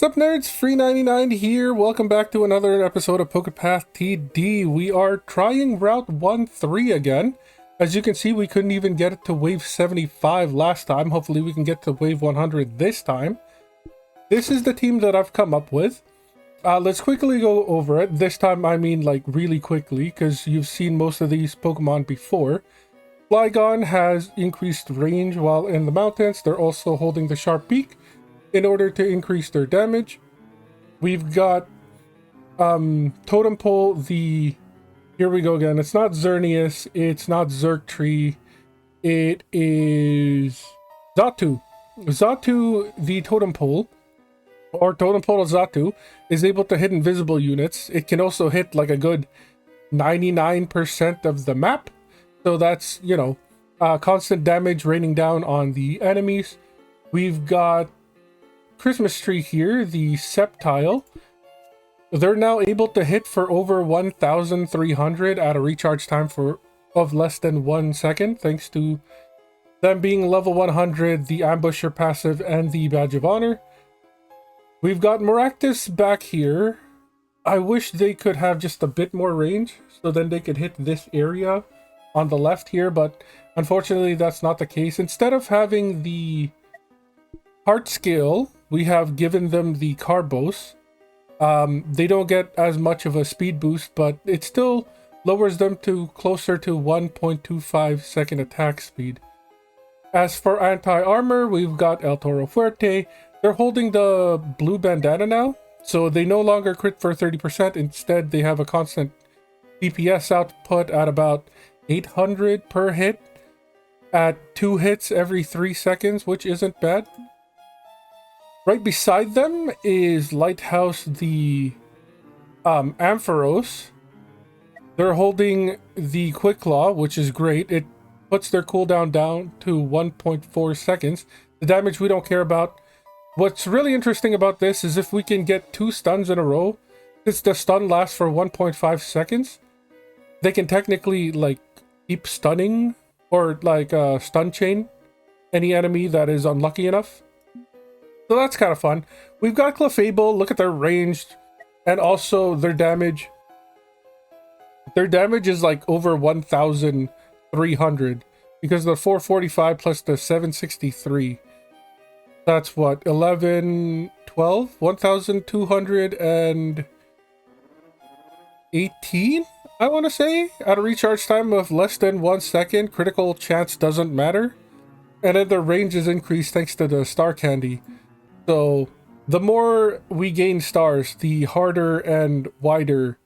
Sup Nerds, Free 99 here. Welcome back to another episode of Pokepath TD. We are trying Route 1-3 again. As you can see, we couldn't even get it to Wave 75 last time. Hopefully we can get to Wave 100 this time. This is the team that I've come up with. Let's quickly go over it. This time I mean like really quickly, because you've seen most of these Pokemon before. Flygon has increased range while in the mountains. They're also holding the sharp beak in order to increase their damage. We've got Totem Pole, here we go again. It's not Xerneas, it's not Xurkitree, it is Xatu. Xatu, the Totem Pole, or Totem Pole Xatu, is able to hit invisible units. It can also hit like a good 99% of the map. So that's, you know, constant damage raining down on the enemies. We've got Christmas Tree here, the Sceptile. They're now able to hit for over 1,300 at a recharge time of less than 1 second, thanks to them being level 100, the Ambusher passive, and the Badge of Honor. We've got Maractus back here. I wish they could have just a bit more range, so then they could hit this area on the left here, but unfortunately that's not the case. Instead of having the Heart Scale, we have given them the Carbos. They don't get as much of a speed boost, but it still lowers them to closer to 1.25 second attack speed. As for anti-armor, we've got El Toro Fuerte. They're holding the blue bandana now, so they no longer crit for 30%. Instead, they have a constant DPS output at about 800 per hit at 2 hits every 3 seconds, which isn't bad. Right beside them is Lighthouse, the Ampharos. They're holding the Quick Claw, which is great. It puts their cooldown down to 1.4 seconds. The damage we don't care about. What's really interesting about this is if we can get 2 stuns in a row, since the stun lasts for 1.5 seconds, they can technically like keep stunning or like stun chain any enemy that is unlucky enough. So that's kind of fun. We've got Clefable. Look at their range and also their damage. Their damage is like over 1,300 because the 445 plus the 763. That's what, 11, 12, 1,218, I want to say, at a recharge time of less than 1 second. Critical chance doesn't matter. And then their range is increased thanks to the Star Candy. So the more we gain stars, the harder and wider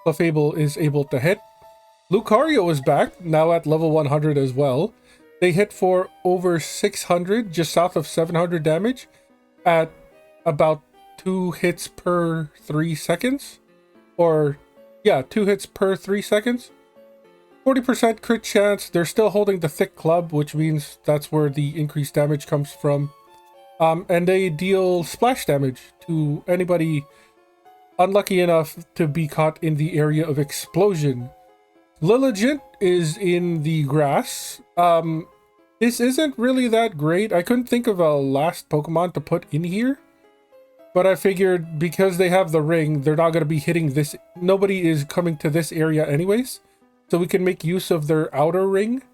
Clefable is able to hit. Lucario is back, now at level 100 as well. They hit for over 600, just south of 700 damage at about 2 hits per 3 seconds. Or, yeah, 2 hits per 3 seconds. 40% crit chance. They're still holding the thick club, which means that's where the increased damage comes from. And they deal splash damage to anybody unlucky enough to be caught in the area of explosion. Lilligant is in the grass. This isn't really that great. I couldn't think of a last Pokemon to put in here, but I figured because they have the ring, they're not going to be hitting this. Nobody is coming to this area anyways, so we can make use of their outer ring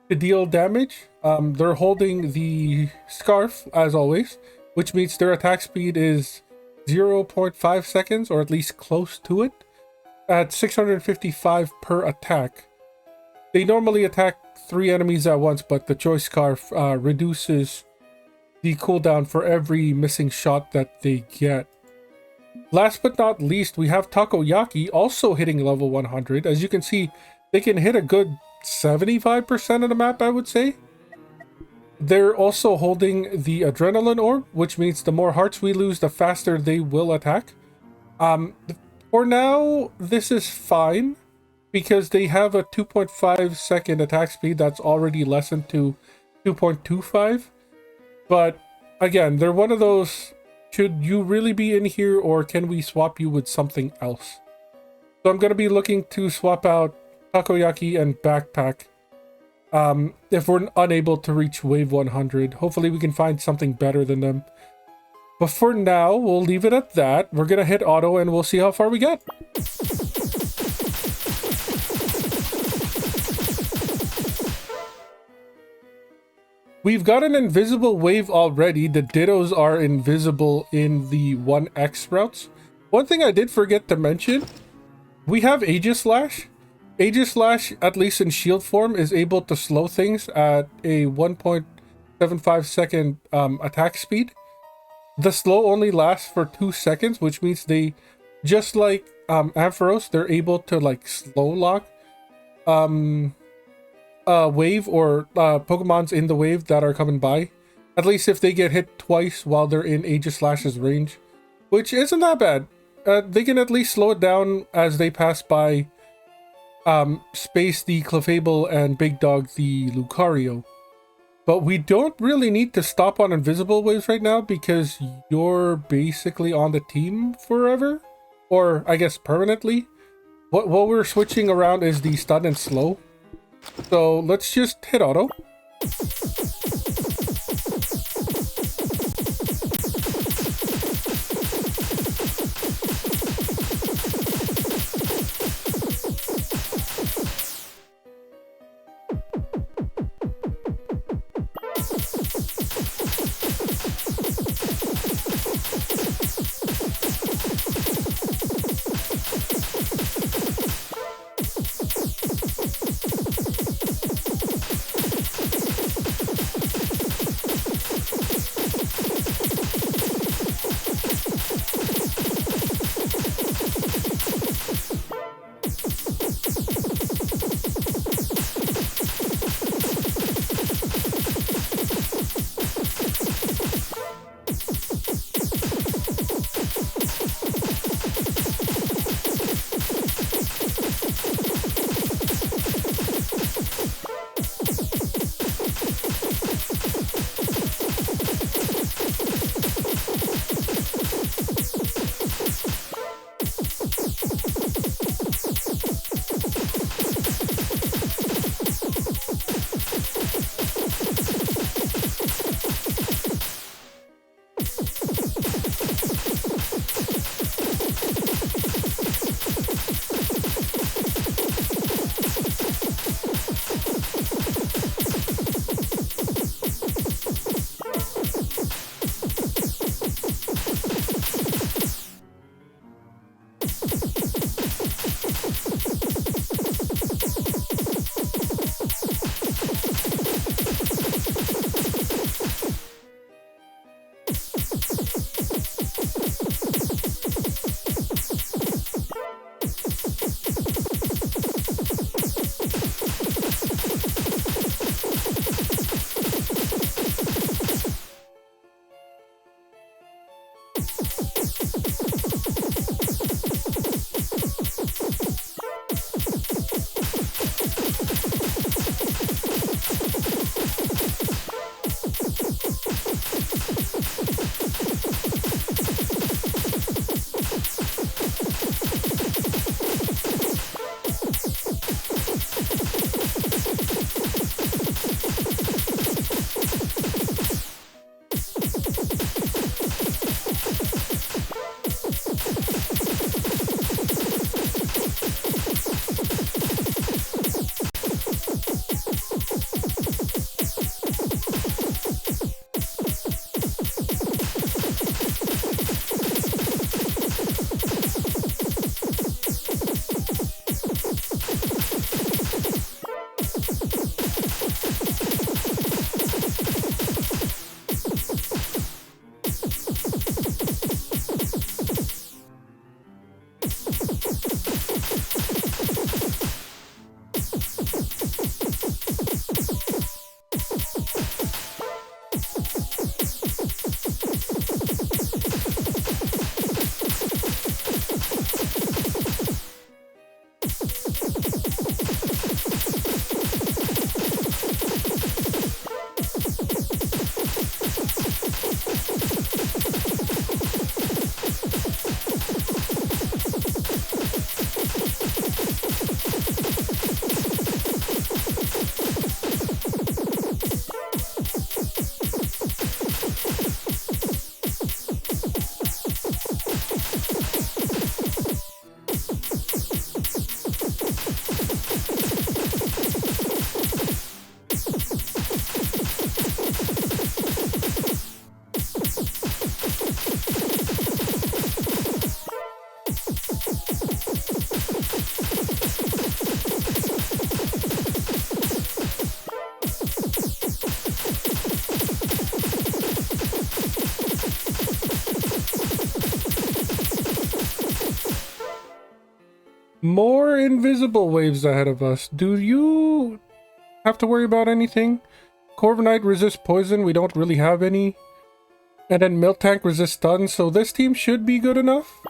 to deal damage. They're holding the Scarf as always, which means their attack speed is 0.5 seconds, or at least close to it, at 655 per attack. They normally attack 3 enemies at once, but the Choice Scarf reduces the cooldown for every missing shot that they get. Last but not least, we have Takoyaki also hitting level 100. As you can see, they can hit a good 75% of the map, I would say. They're also holding the Adrenaline Orb, which means the more hearts we lose, the faster they will attack. For now, this is fine, because they have a 2.5 second attack speed that's already lessened to 2.25. But again, they're one of those, should you really be in here, or can we swap you with something else? So I'm going to be looking to swap out Takoyaki and Backpack if we're unable to reach Wave 100. Hopefully we can find something better than them. But for now, we'll leave it at that. We're gonna hit auto and we'll see how far we get. We've got an invisible wave already. The Dittos are invisible in the 1x routes. One thing I did forget to mention, we have Aegislash. Aegislash, at least in shield form, is able to slow things at a 1.75 second attack speed. The slow only lasts for 2 seconds, which means they, just like Ampharos, they're able to like slow lock wave or Pokemons in the wave that are coming by. At least if they get hit twice while they're in Aegislash's range, which isn't that bad. They can at least slow it down as they pass by Space the Clefable and Big Dog the Lucario. But we don't really need to stop on invisible waves right now because you're basically on the team forever, or I guess permanently. What we're switching around is the stun and slow. So let's just hit auto. More invisible waves ahead of us. Do you have to worry about anything? Corviknight resists poison. We don't really have any. And then Miltank resists stun. So this team should be good enough.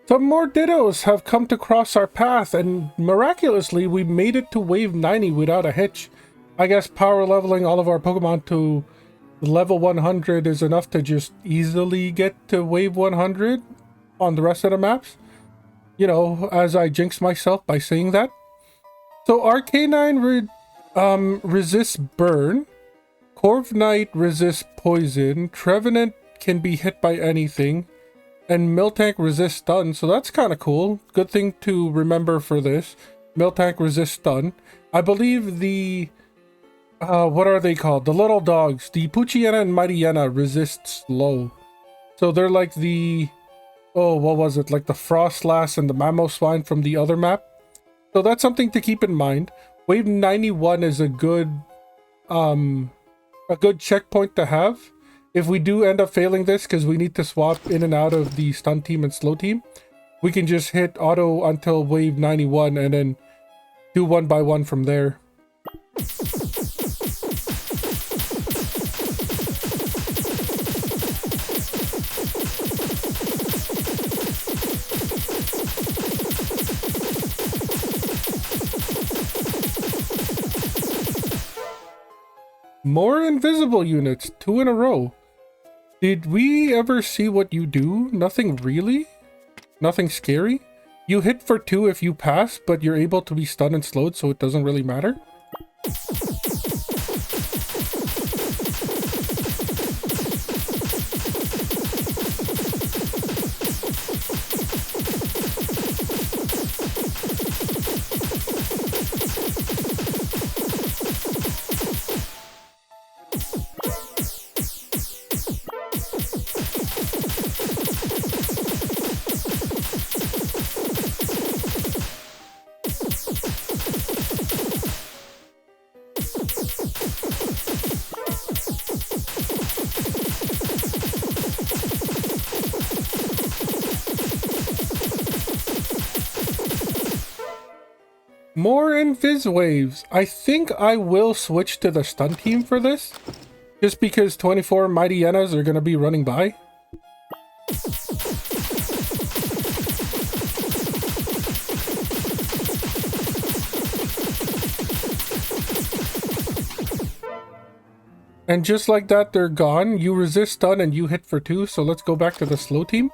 Some more Dittos have come to cross our path, and miraculously, we made it to wave 90 without a hitch. I guess power leveling all of our Pokemon to level 100 is enough to just easily get to wave 100 on the rest of the maps. You know, as I jinx myself by saying that. So Arcanine resists burn. Corviknight resists poison. Trevenant can be hit by anything. And Miltank resists stun, so that's kind of cool. Good thing to remember for this. Miltank resists stun. I believe the... what are they called? The little dogs. The Poochyena and Mightyena resist slow. So they're like the... Oh, what was it? Like the Frostlass and the Mamoswine from the other map. So that's something to keep in mind. Wave 91 is a good checkpoint to have. If we do end up failing this because we need to swap in and out of the stun team and slow team, we can just hit auto until wave 91 and then do one by one from there. More invisible units, 2 in a row. Did we ever see what you do? Nothing really? Nothing scary? You hit for 2 if you pass, but you're able to be stunned and slowed, so it doesn't really matter. More invis waves. I think I will switch to the stun team for this. Just because 24 mighty hyenas are going to be running by. And just like that, they're gone. You resist stun and you hit for 2. So let's go back to the slow team.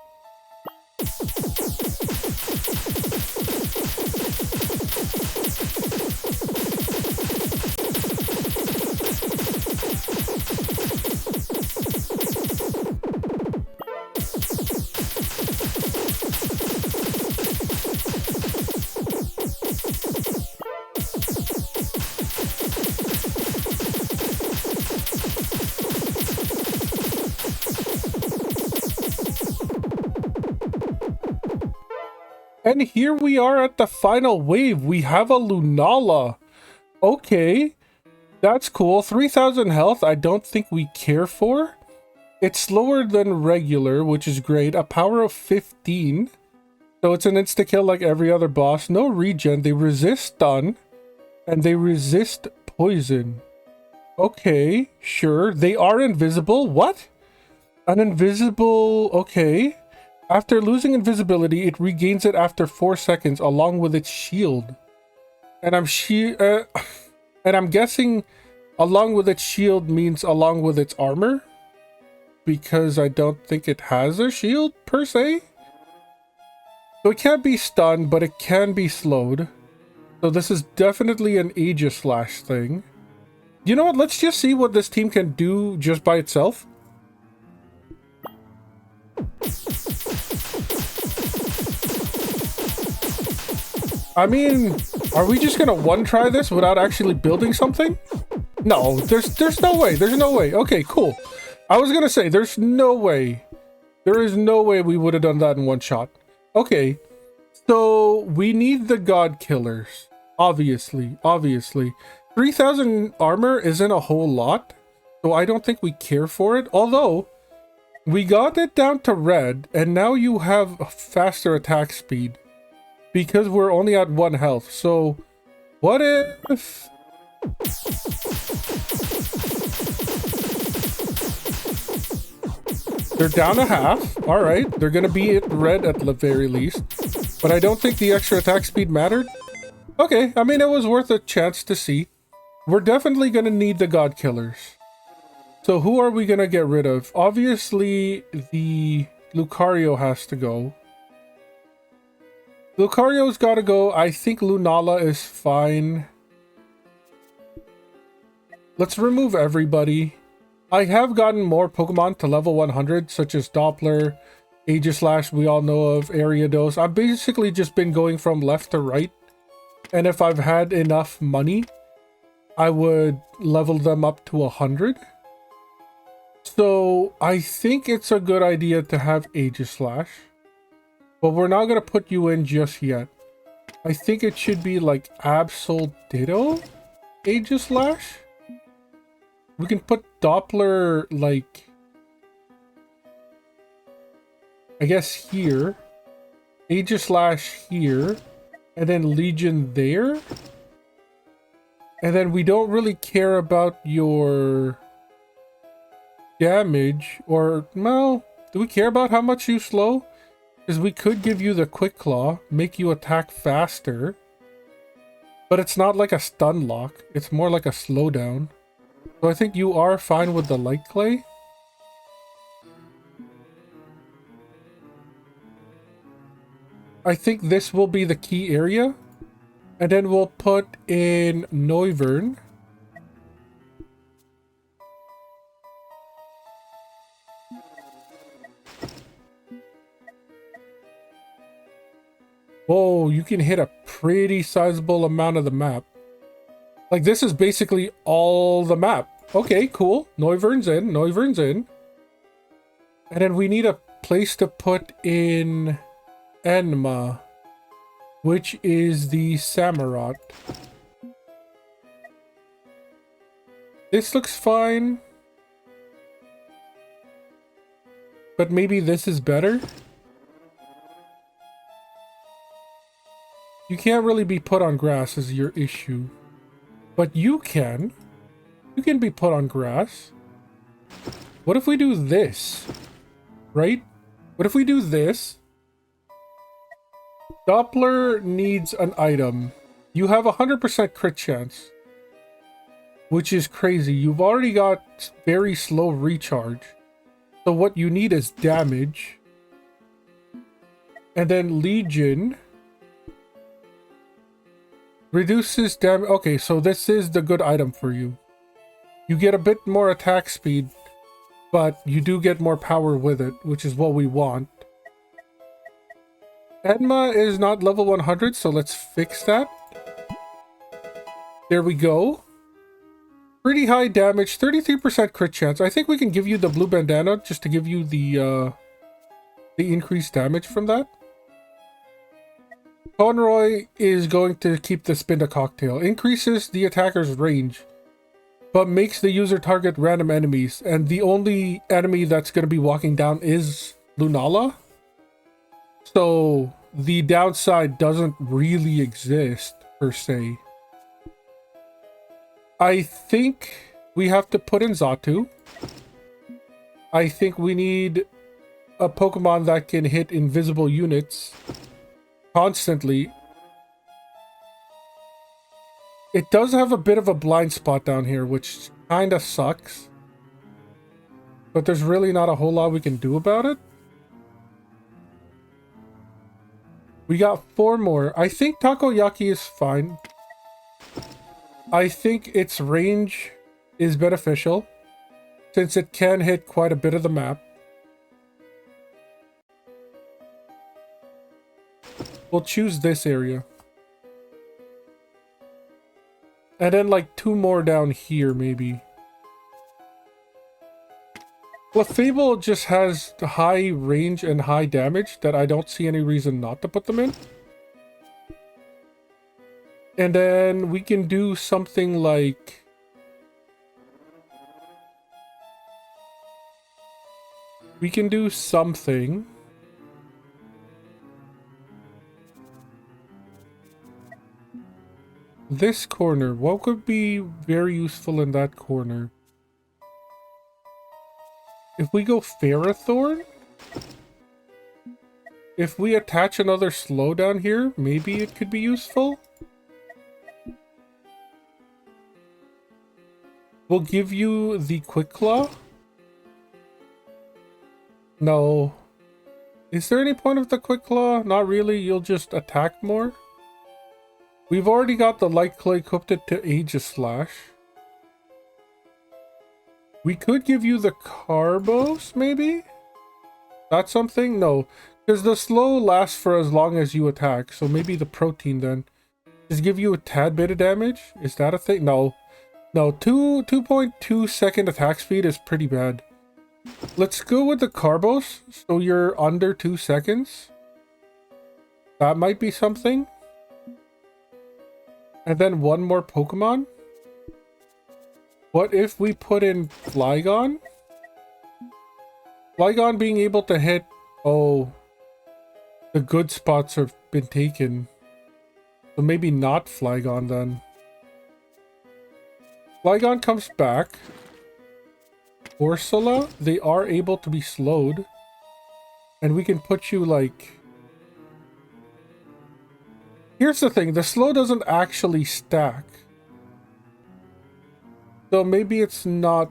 And here we are at the final wave. We have a Lunala. Okay, that's cool. 3,000 health, I don't think we care for. It's slower than regular, which is great. A power of 15. So it's an insta-kill like every other boss. No regen. They resist stun. And they resist poison. Okay, sure. They are invisible. What? An invisible... Okay. After losing invisibility, it regains it after 4 seconds along with its shield. And I'm guessing along with its shield means along with its armor, because I don't think it has a shield per se. So it can't be stunned, but it can be slowed. So this is definitely an Aegis Slash thing. You know what? Let's just see what this team can do just by itself. I mean, are we just gonna one-try this without actually building something? No, there's no way. There's no way. Okay, cool. I was gonna say, there's no way. There is no way we would have done that in one shot. Okay, so we need the God Killers. Obviously. 3,000 armor isn't a whole lot, so I don't think we care for it. Although, we got it down to red, and now you have a faster attack speed. Because we're only at 1 health. So, what if... They're down a half. Alright, they're gonna be at red at the very least. But I don't think the extra attack speed mattered. Okay, I mean, it was worth a chance to see. We're definitely gonna need the God Killers. So who are we gonna get rid of? Obviously, the Lucario has to go. Lucario's gotta go. I think Lunala is fine. Let's remove everybody. I have gotten more Pokemon to level 100, such as Doppler, Aegis Slash, we all know of, Ariados. I've basically just been going from left to right. And if I've had enough money, I would level them up to 100. So I think it's a good idea to have Aegis Slash. But we're not going to put you in just yet. I think it should be like Absol Ditto Aegislash. We can put Doppler like, I guess here, Aegislash here, and then Legion there. And then we don't really care about your damage, or, well, do we care about how much you slow? Because we could give you the Quick Claw, make you attack faster. But it's not like a stun lock, it's more like a slowdown. So I think you are fine with the Light Clay. I think this will be the key area. And then we'll put in Noivern. Whoa, you can hit a pretty sizable amount of the map. Like, this is basically all the map. Okay, cool. Noivern's in. Noivern's in. And then we need a place to put in Enma, which is the Samurott. This looks fine. But maybe this is better. You can't really be put on grass is your issue. But you can. You can be put on grass. What if we do this? Right? What if we do this? Doppler needs an item. You have a 100% crit chance. Which is crazy. You've already got very slow recharge. So what you need is damage. And then Legion reduces damage. Okay, so this is the good item for you. You get a bit more attack speed, but you do get more power with it, which is what we want. Enma is not level 100, so let's fix that. There we go. Pretty high damage, 33% crit chance. I think we can give you the blue bandana just to give you the increased damage from that. Conroy is going to keep the Spin to Cocktail. Increases the attacker's range, but makes the user target random enemies. And the only enemy that's going to be walking down is Lunala. So the downside doesn't really exist, per se. I think we have to put in Xatu. I think we need a Pokemon that can hit invisible units constantly. It does have a bit of a blind spot down here, which kind of sucks. But there's really not a whole lot we can do about it. We got 4 more. I think Takoyaki is fine. I think its range is beneficial, since it can hit quite a bit of the map. We'll choose this area. And then like 2 more down here, maybe. Clefable just has high range and high damage that I don't see any reason not to put them in. And then we can do something like... We can do something... This corner, what could be very useful in that corner? If we go Ferrothorn? If we attach another slow down here, maybe it could be useful? We'll give you the Quick Claw. No. Is there any point of the Quick Claw? Not really, you'll just attack more. We've already got the Light Clay equipped to Aegislash. We could give you the Carbos, maybe? That's something? No. Because the slow lasts for as long as you attack. So maybe the protein then. Just give you a tad bit of damage? Is that a thing? No. No, 2.2 second attack speed is pretty bad. Let's go with the Carbos. So you're under 2 seconds. That might be something. And then one more Pokemon? What if we put in Flygon? Flygon being able to hit... Oh, the good spots have been taken. So maybe not Flygon then. Flygon comes back. Ursula, they are able to be slowed. And we can put you like... Here's the thing, the slow doesn't actually stack. So maybe it's not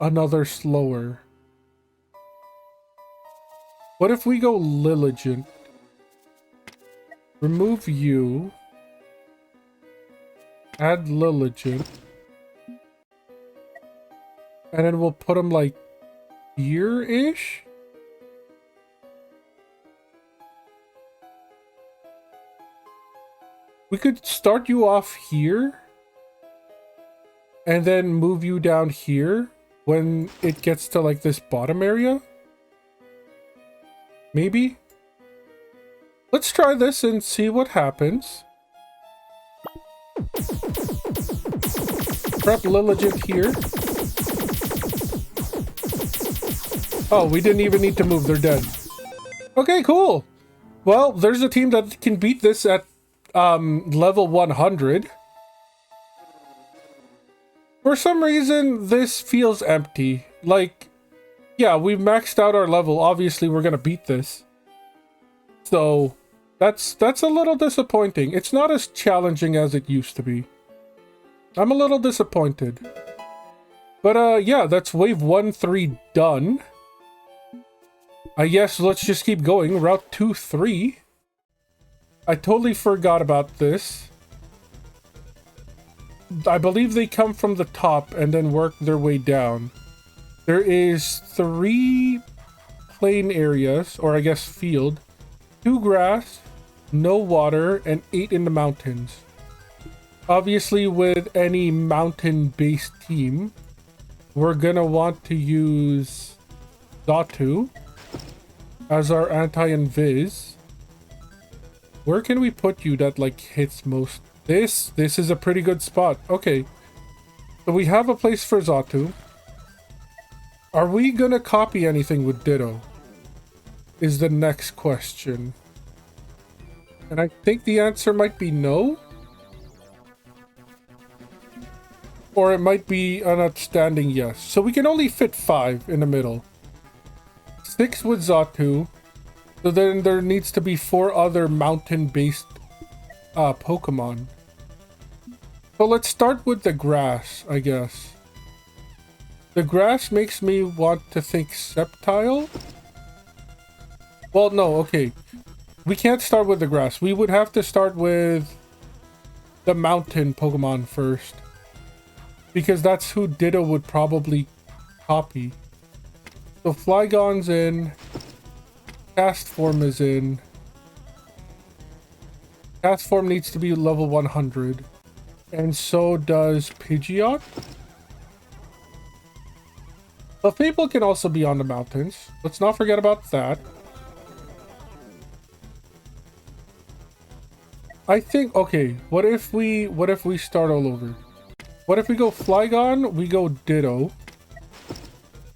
another slower. What if we go Lilligant? Remove you. Add Lilligant. And then we'll put them like here-ish? We could start you off here. And then move you down here when it gets to like this bottom area. Maybe? Let's try this and see what happens. Prep Lilligant here. Oh, we didn't even need to move. They're dead. Okay, cool. Well, there's a team that can beat this at level 100. For some reason, this feels empty. Like, yeah, we've maxed out our level. Obviously, we're gonna beat this. So, that's a little disappointing. It's not as challenging as it used to be. I'm a little disappointed. But, yeah, that's wave 1-3 done. I guess let's just keep going. Route 2-3. I totally forgot about this. I believe they come from the top and then work their way down. There is 3 plain areas, or I guess field, 2 grass, no water, and 8 in the mountains. Obviously, with any mountain-based team, we're gonna want to use Xatu as our anti-invis. Where can we put you that like hits most? This is a pretty good spot. Okay. So we have a place for Xatu. Are we gonna copy anything with Ditto? Is the next question. And I think the answer might be no. Or it might be an outstanding yes. So we can only fit 5 in the middle. 6 with Xatu. So then there needs to be 4 other mountain-based Pokemon. So let's start with the grass, I guess. The grass makes me want to think Sceptile. Well, no, okay. We can't start with the grass. We would have to start with the mountain Pokemon first. Because that's who Ditto would probably copy. So Flygon's in. Cast Form is in. Cast Form needs to be level 100. And so does Pidgeot. But Fable can also be on the mountains. Let's not forget about that. I think, okay, what if we start all over? What if we go Flygon, we go Ditto,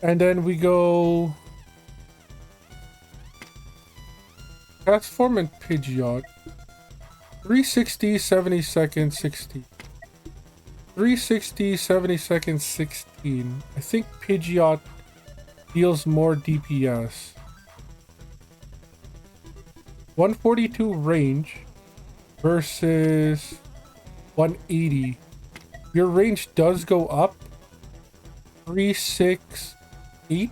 and then we go Cast Form and Pidgeot. 360, 70 seconds, 60. 360, 70 seconds, 16. I think Pidgeot deals more DPS. 142 range versus 180. Your range does go up. 368.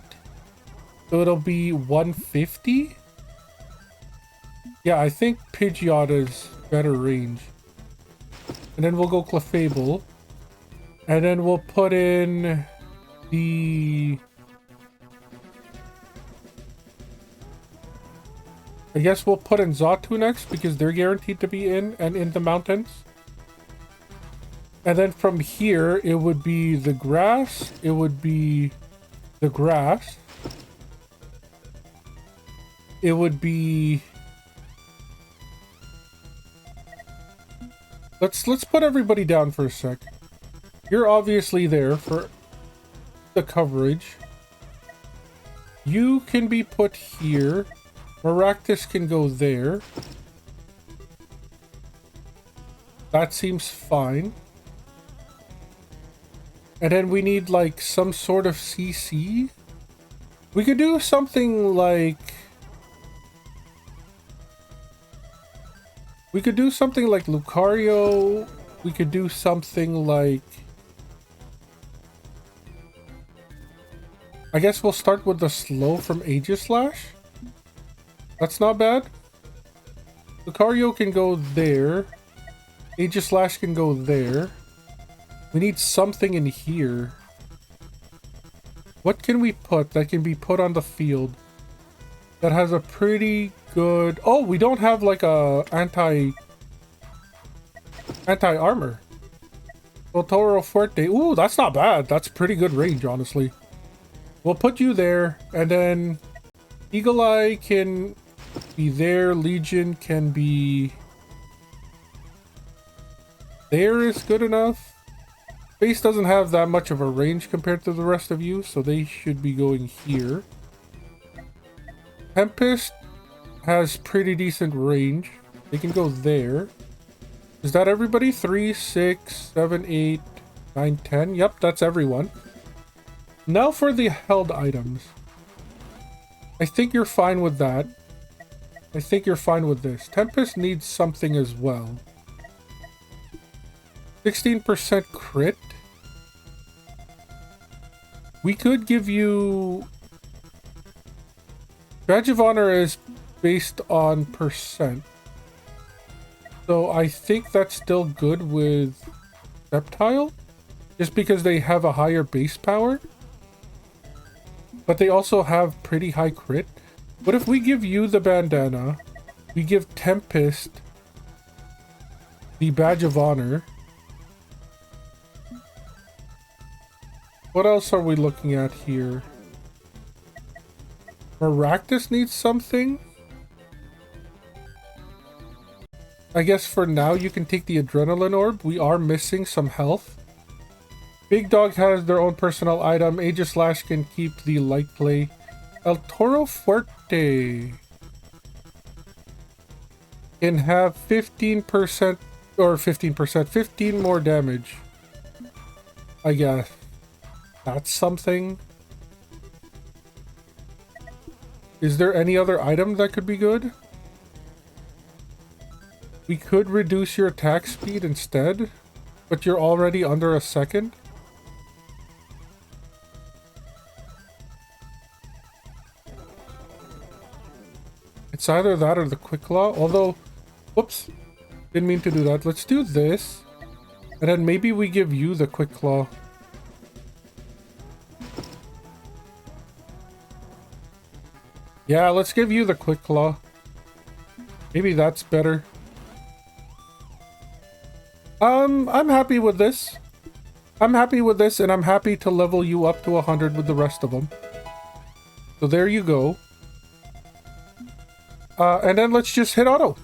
So it'll be 150. Yeah, I think Pidgeot is better range. And then we'll go Clefable. And then we'll put in the... I guess we'll put in Xatu next because they're guaranteed to be in and in the mountains. And then from here, it would be the grass. It would be the grass. It would be Let's put everybody down for a sec. You're obviously there for the coverage. You can be put here. Maractus can go there. That seems fine. And then we need like some sort of CC. We could do something like... We could do something like Lucario. We could do something like... I guess we'll start with the slow from Aegislash. That's not bad. Lucario can go there. Aegislash can go there. We need something in here. What can we put that can be put on the field that has a pretty good... Oh, we don't have like a anti-armor. Toro Fuerte. Ooh, that's not bad. That's pretty good range, honestly. We'll put you there, and then Eagle Eye can be there. Legion can be... There is good enough. Base doesn't have that much of a range compared to the rest of you, so they should be going here. Tempest has pretty decent range. They can go there. Is that everybody? 3, 6, 7, 8, 9, 10. Yep, that's everyone. Now for the held items. I think you're fine with that. I think you're fine with this. Tempest needs something as well. 16% crit. We could give you... Badge of Honor is based on percent. So I think that's still good with Reptile. Just because they have a higher base power. But they also have pretty high crit. What if we give you the bandana? We give Tempest the Badge of Honor. What else are we looking at here? Maractus needs something? I guess for now you can take the Adrenaline Orb. We are missing some health. Big Dog has their own personal item. Aegislash can keep the Light Play. El Toro Fuerte can have 15% or 15%, 15 more damage. I guess. That's something. Is there any other item that could be good? We could reduce your attack speed instead, but you're already under a second. It's either that or the Quick Claw, although, whoops, didn't mean to do that. Let's do this, and then maybe we give you the Quick Claw. Yeah, let's give you the Quick Claw. Maybe that's better. I'm happy with this. I'm happy with this, and I'm happy to level you up to 100 with the rest of them. So there you go. And then let's just hit auto.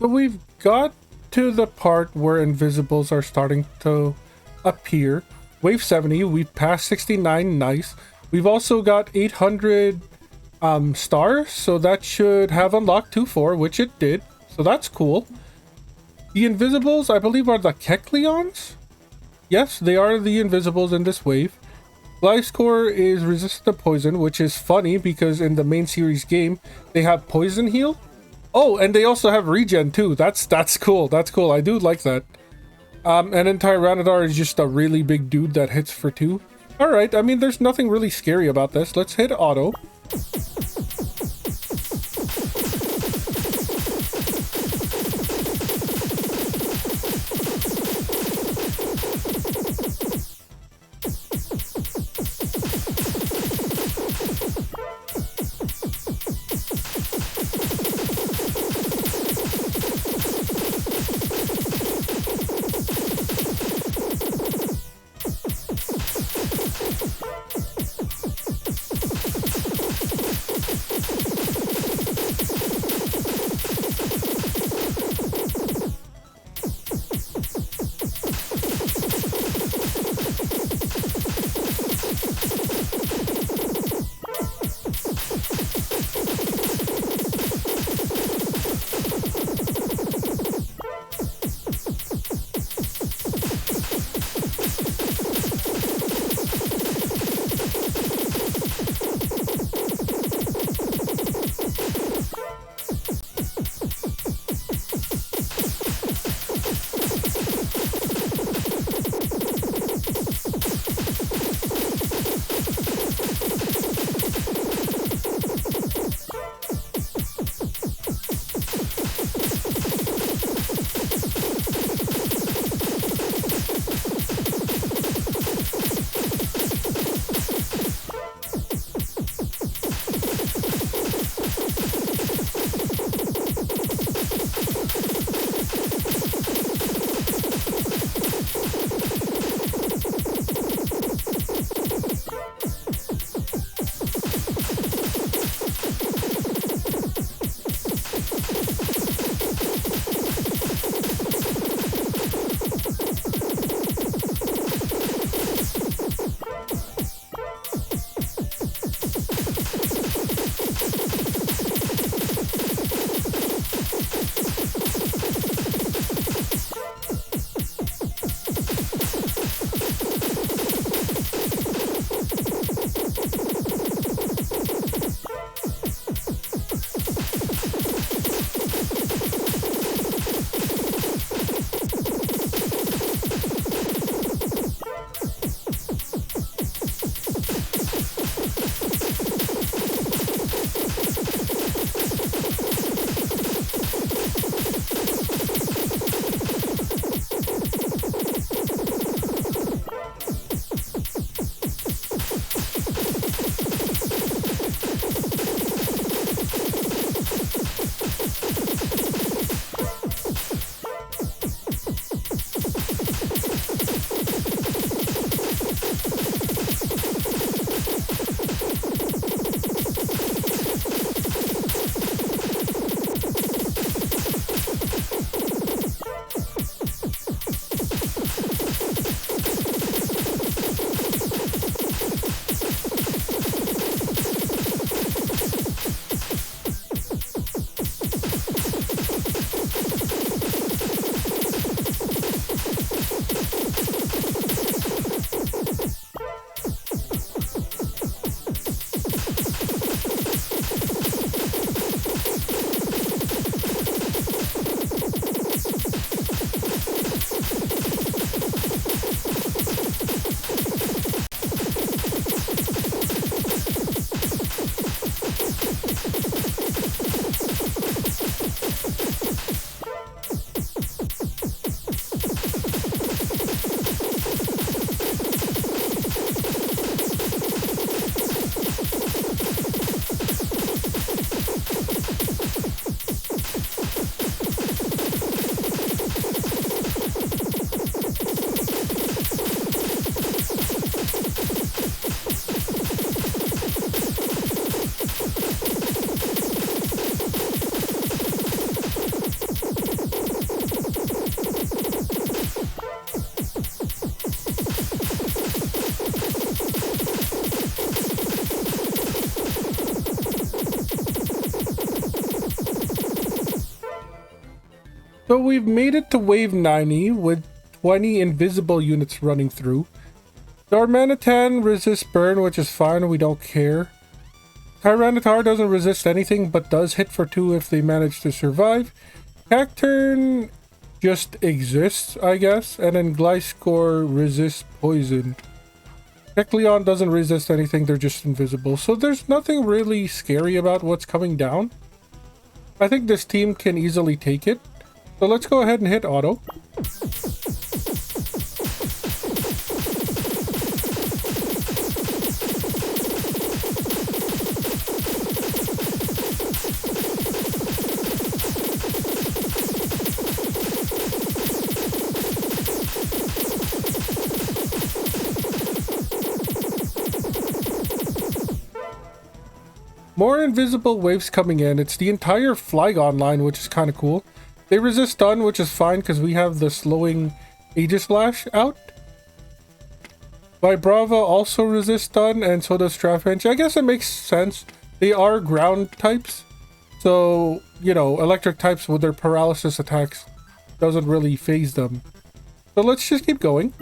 So we've got to the part where invisibles are starting to appear. Wave 70, we've passed 69, nice. We've also got 800 stars, so that should have unlocked 2-4, which it did. So that's cool. The invisibles, I believe, are the Kecleons? Yes, they are the invisibles in this wave. Gliscor is resistant to poison, which is funny because in the main series game, they have poison heal. Oh, and they also have regen too. That's cool. That's cool. I do like that. And then Tyranitar is just a really big dude that hits for 2. Alright, I mean, there's nothing really scary about this. Let's hit auto. So we've made it to wave 90 with 20 invisible units running through. Darmanitan resists burn, which is fine, we don't care. Tyranitar doesn't resist anything, but does hit for 2 if they manage to survive. Cacturn just exists, I guess. And then Gliscor resists poison. Kecleon doesn't resist anything, they're just invisible. So there's nothing really scary about what's coming down. I think this team can easily take it. So let's go ahead and hit auto. More invisible waves coming in. It's the entire Flygon line, which is kind of cool. They resist stun, which is fine because we have the slowing Aegislash out. Vibrava also resists stun, and so does Trapinch. I guess it makes sense. They are ground types. So, you know, electric types with their paralysis attacks doesn't really phase them. So let's just keep going.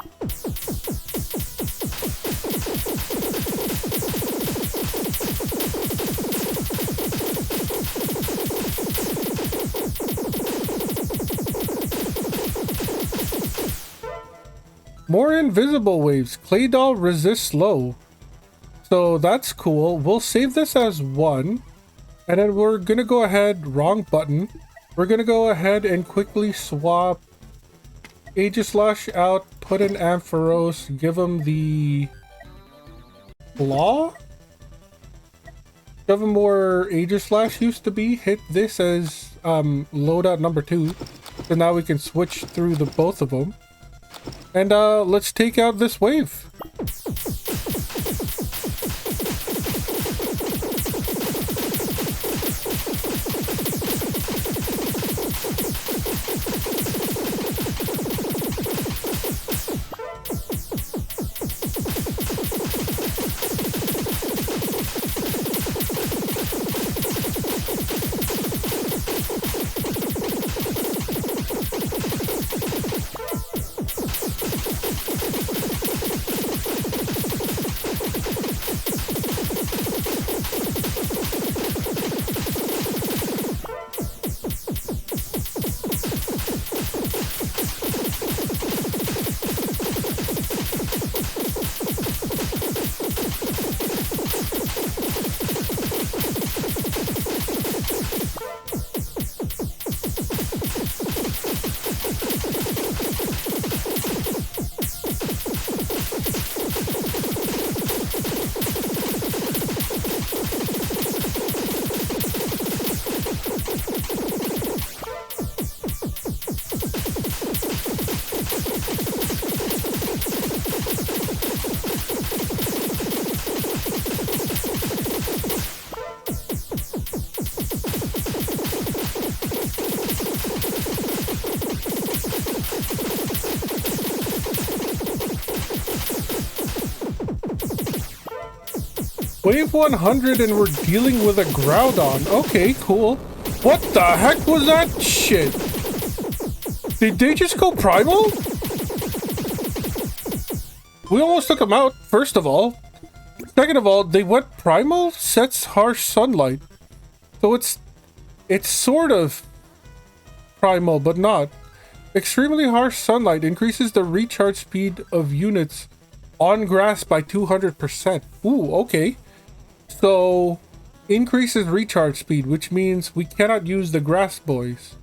More invisible waves. Claydol resists slow. So that's cool. We'll save this as 1. And then we're going to go ahead, wrong button. We're going to go ahead and quickly swap Aegislash out, put in Ampharos, give him the Claw? Give him where Aegislash used to be. Hit this as loadout number 2. So now we can switch through the both of them. And let's take out this wave. Wave 100 and we're dealing with a Groudon. Okay, cool. What the heck was that shit? Did they just go primal? We almost took them out, first of all. Second of all, they went primal, sets harsh sunlight. So it's sort of primal, but not. Extremely harsh sunlight increases the recharge speed of units on grass by 200%. Ooh, okay. So, increases recharge speed, which means we cannot use the grass boys.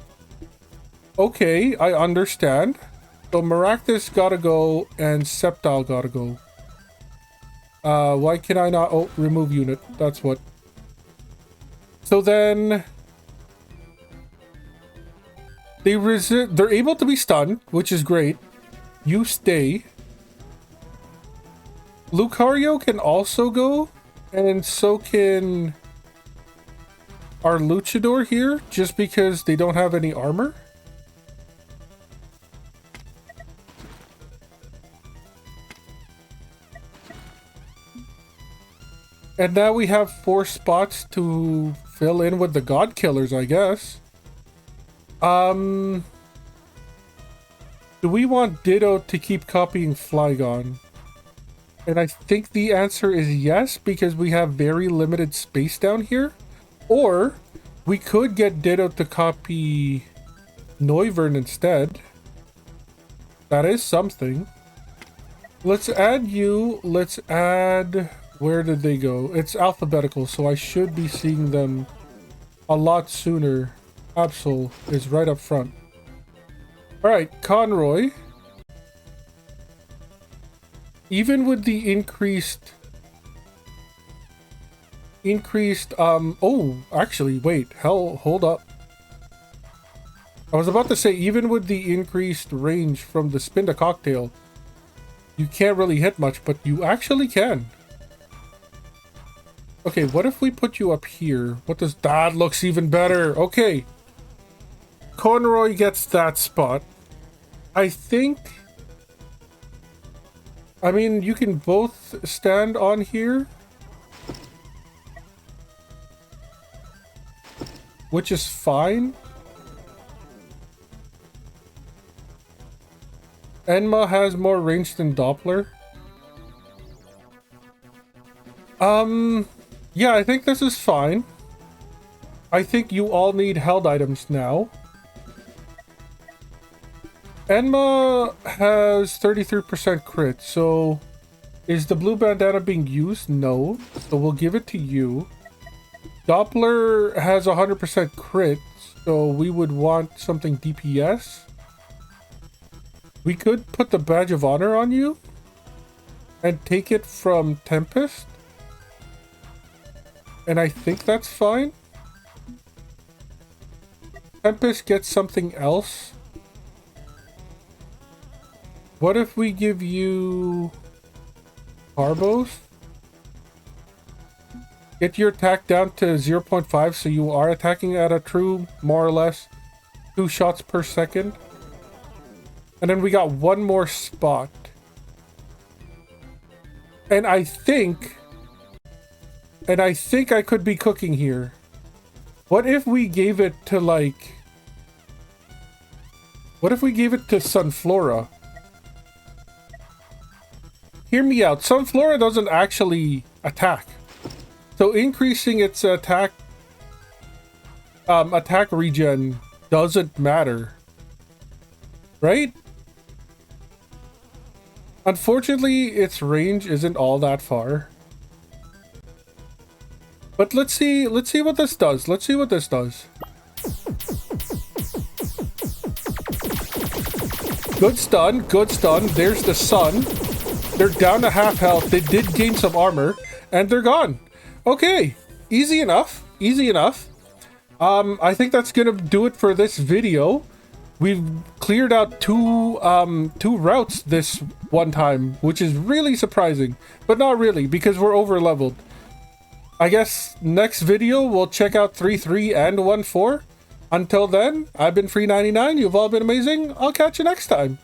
Okay, I understand. So, Maractus gotta go, and Sceptile gotta go. Why can I not... Oh, remove unit. That's what. So then... They're able to be stunned, which is great. You stay. Lucario can also go, and so can our Luchador here, just because they don't have any armor. And now we have 4 spots to fill in with the God Killers, I guess. Do we want Ditto to keep copying Flygon? And I think the answer is yes, because we have very limited space down here. Or we could get Ditto to copy Noivern instead. That is something. Let's add you. Let's add... Where did they go? It's alphabetical, so I should be seeing them a lot sooner. Absol is right up front. Alright, Conroy. Even with the increased... oh, actually, wait. Hold up. I was about to say, even with the increased range from the Spin the Cocktail, you can't really hit much, but you actually can. Okay, what if we put you up here? What does... That looks even better. Okay. Conroy gets that spot. I think... I mean, you can both stand on here. Which is fine. Enma has more range than Doppler. Yeah, I think this is fine. I think you all need held items now. Enma has 33% crit, so is the blue bandana being used? No, so we'll give it to you. Doppler has 100% crit, so we would want something DPS. We could put the badge of honor on you and take it from Tempest. And I think that's fine. Tempest gets something else. What if we give you Carbos? Get your attack down to 0.5 so you are attacking at a true, more or less, 2 shots per second. And then we got one more spot. And I think I could be cooking here. What if we gave it to, like... What if we gave it to Sunflora? Hear me out. Sunflora doesn't actually attack. So increasing its attack regen doesn't matter. Right? Unfortunately, its range isn't all that far. But let's see what this does. Let's see what this does. Good stun, good stun. There's the sun. They're down to half health. They did gain some armor, and they're gone. Okay, easy enough. Easy enough. I think that's gonna do it for this video. We've cleared out two routes this one time, which is really surprising, but not really because we're over leveled. I guess next video we'll check out 3-3 and 1-4. Until then, I've been Free99. You've all been amazing. I'll catch you next time.